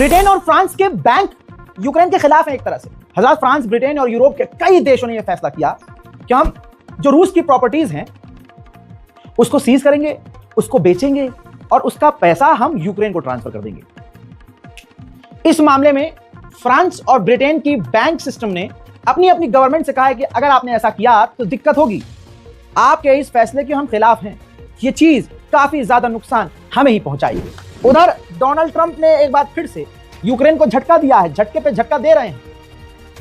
Britain और France के bank Ukraine के खिलाफ है एक तरह से। हज़ार फ्रांस, ब्रिटेन और यूरोप के कई देशों ने यह फैसला किया कि हम जो रूस की प्रॉपर्टीज हैं उसको सीज करेंगे, उसको बेचेंगे और उसका पैसा हम यूक्रेन को ट्रांसफर कर देंगे। इस मामले में फ्रांस और ब्रिटेन की बैंक सिस्टम ने अपनी अपनी गवर्नमेंट से कहा है कि अगर आपने ऐसा किया तो दिक्कत होगी, आपके इस फैसले के हम खिलाफ हैं, ये चीज काफी ज्यादा नुकसान हमें ही पहुंचाएगी। उधर डोनाल्ड ट्रंप ने एक बार फिर से यूक्रेन को झटका दिया है, झटके पे झटका दे रहे हैं।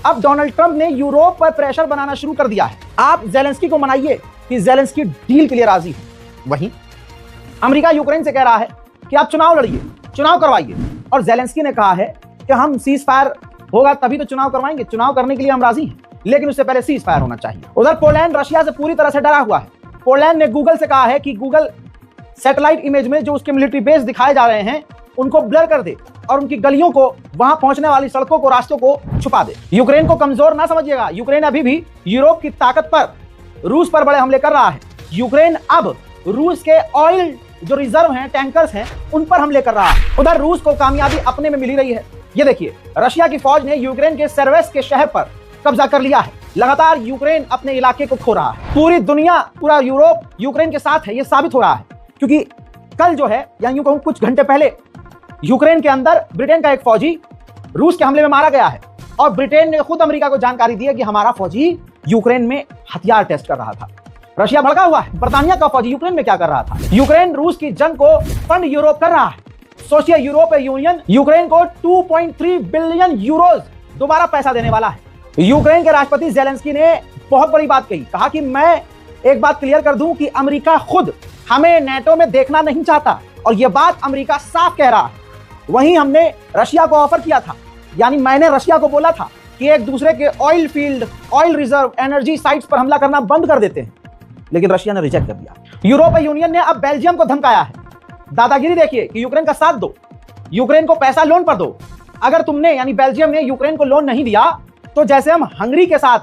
अब डोनाल्ड ट्रंप ने यूरोप पर प्रेशर बनाना शुरू कर दिया है। आप जेलेंस्की को मनाइए कि जेलेंस्की डील के लिए राजी है। वहीं अमेरिका यूक्रेन से कह रहा है कि आप चुनाव लड़िए, चुनाव करवाइए, और जेलेंस्की ने कहा है कि हम सीज फायर होगा तभी तो चुनाव करवाएंगे, चुनाव करने के लिए हम राजी हैं, लेकिन उससे पहले सीज फायर होना चाहिए। उधर पोलैंड रशिया से पूरी तरह से डरा हुआ है। पोलैंड ने गूगल से कहा है कि गूगल सैटेलाइट इमेज में जो उसके मिलिट्री बेस दिखाए जा रहे हैं उनको ब्लर कर दे और उनकी गलियों को, वहां पहुंचने वाली सड़कों को, रास्तों को छुपा दे। यूक्रेन को कमजोर ना समझिएगा, यूक्रेन अभी भी यूरोप की ताकत पर, रूस पर बड़े हमले कर रहा है। यूक्रेन अब रूस के ऑयल जो रिजर्व हैं, टैंकर्स हैं, उन पर हमले कर रहा है। उधर रूस को कामयाबी अपने में मिली रही है। ये देखिए, रशिया की फौज ने यूक्रेन के सर्वेस के शहर पर कब्जा कर लिया है। लगातार यूक्रेन अपने इलाके को खो रहा है। पूरी दुनिया, पूरा यूरोप यूक्रेन के साथ है, ये साबित हो रहा है, क्योंकि कल जो है, या यूं कहूं कुछ घंटे पहले, यूक्रेन के अंदर ब्रिटेन का एक फौजी रूस के हमले में मारा गया है और ब्रिटेन ने खुद अमेरिका को जानकारी दी है कि हमारा फौजी यूक्रेन में हथियार टेस्ट कर रहा था। रशिया भड़का हुआ है, बर्तानिया का फौजी यूक्रेन में क्या कर रहा था। यूक्रेन रूस की जंग को फंड यूरोप कर रहा है। सोचिए, यूरोपीय यूनियन यूक्रेन को 2.3 बिलियन यूरोज दोबारा पैसा देने वाला है। यूक्रेन के राष्ट्रपति जेलेंस्की ने बहुत बड़ी बात कही, कहा कि मैं एक बात क्लियर कर दूं कि अमेरिका खुद हमें नेटो में देखना नहीं चाहता, और यह बात अमेरिका साफ कह रहा है। वहीं हमने रशिया को ऑफर किया था, यानी मैंने रशिया को बोला था कि एक दूसरे के oil field, oil reserve, energy sites पर हमला करना बंद कर देते हैं, लेकिन रशिया ने रिजेक्ट कर दिया। यूरोपीय यूनियन ने अब बेल्जियम को धमकाया है। दादागिरी देखिए कि यूक्रेन का साथ दो, यूक्रेन को पैसा लोन पर दो। अगर तुमने, यानी बेल्जियम ने यूक्रेन को लोन नहीं दिया तो जैसे हम हंगरी के साथ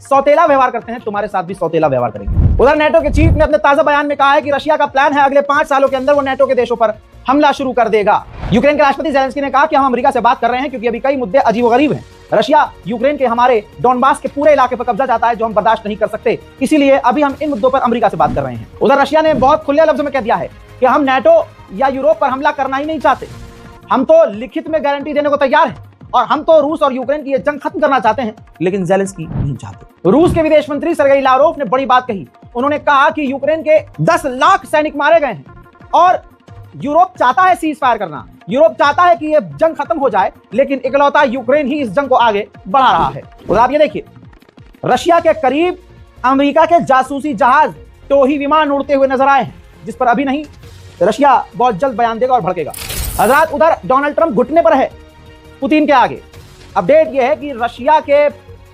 सौतेला व्यवहार करते हैं, तुम्हारे साथ भी सौतेला व्यवहार करेंगे। उधर नेटो के चीफ ने अपने ताजा बयान में कहा है कि रशिया का प्लान है अगले 5 सालों के अंदर वो नेटो के देशों पर हमला शुरू कर देगा। यूक्रेन के राष्ट्रपति जेलेंस्की ने कहा कि हम अमेरिका से बात कर रहे हैं क्योंकि अभी कई मुद्दे अजीबोगरीब हैं। रशिया यूक्रेन के हमारे डोनबास के पूरे इलाके पर कब्जा चाहता है, जो हम बर्दाश्त नहीं कर सकते, इसीलिए अभी हम इन मुद्दों पर अमेरिका से बात कर रहे हैं। उधर रशिया ने बहुत खुले लफ्जों में कह दिया है कि हम नेटो या यूरोप पर हमला करना ही नहीं चाहते, हम तो लिखित में गारंटी देने को तैयार हैं, और हम तो रूस और यूक्रेन की ये जंग खत्म करना चाहते हैं, लेकिन जेलेंस्की नहीं चाहते। रूस के विदेश मंत्री सर्गेई लावरोव ने बड़ी बात कही। उन्होंने कहा कि यूक्रेन के 10 लाख सैनिक मारे गए हैं और यूरोप चाहता है सीज फायर करना, यूरोप चाहता है कि ये जंग खत्म हो जाए, लेकिन इकलौता यूक्रेन ही इस जंग को आगे बढ़ा रहा है। और आप ये देखिए, रशिया के करीब अमेरिका के जासूसी जहाज, टोही विमान उड़ते हुए नजर आए हैं, जिस पर अभी नहीं, रशिया बहुत जल्द बयान देगा और भड़केगा। हजरात, उधर डोनाल्ड ट्रंप घुटने पर है पुतिन के आगे। अपडेट यह है कि रशिया के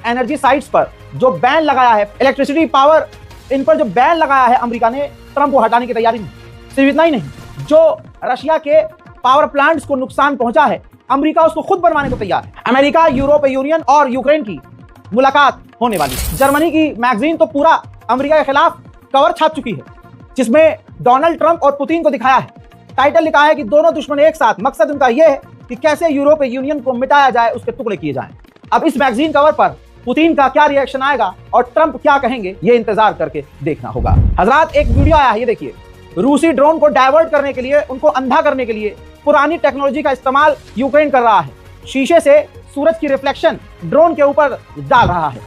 एनर्जी साइट्स पर जो बैन लगाया है, इलेक्ट्रिसिटी, पावर, इन पर जो बैन लगाया है अमेरिका ने, ट्रंप को हटाने की तैयारी में। सिर्फ इतना ही नहीं, जो रशिया के पावर प्लांट्स को नुकसान पहुंचा है, अमेरिका उसको खुद बनवाने को तैयार है। अमेरिका, यूरोपीय यूनियन और यूक्रेन की मुलाकात होने वाली। जर्मनी की मैगजीन तो पूरा अमेरिका के खिलाफ कवर छाप चुकी है, जिसमें डोनाल्ड ट्रंप और पुतिन को दिखाया है। टाइटल लिखा है कि दोनों दुश्मन एक साथ, मकसद उनका यह है कि कैसे यूरोपीय यूनियन को मिटाया जाए, उसके टुकड़े किए जाएं। अब इस मैगजीन कवर पर पुतिन का क्या रिएक्शन आएगा और ट्रंप क्या कहेंगे, ये इंतजार करके देखना होगा। हजरात, एक वीडियो आया है, ये देखिए। रूसी ड्रोन को डाइवर्ट करने के लिए, उनको अंधा करने के लिए पुरानी टेक्नोलॉजी का इस्तेमाल यूक्रेन कर रहा है। शीशे से सूरज की रिफ्लेक्शन ड्रोन के ऊपर डाल रहा है।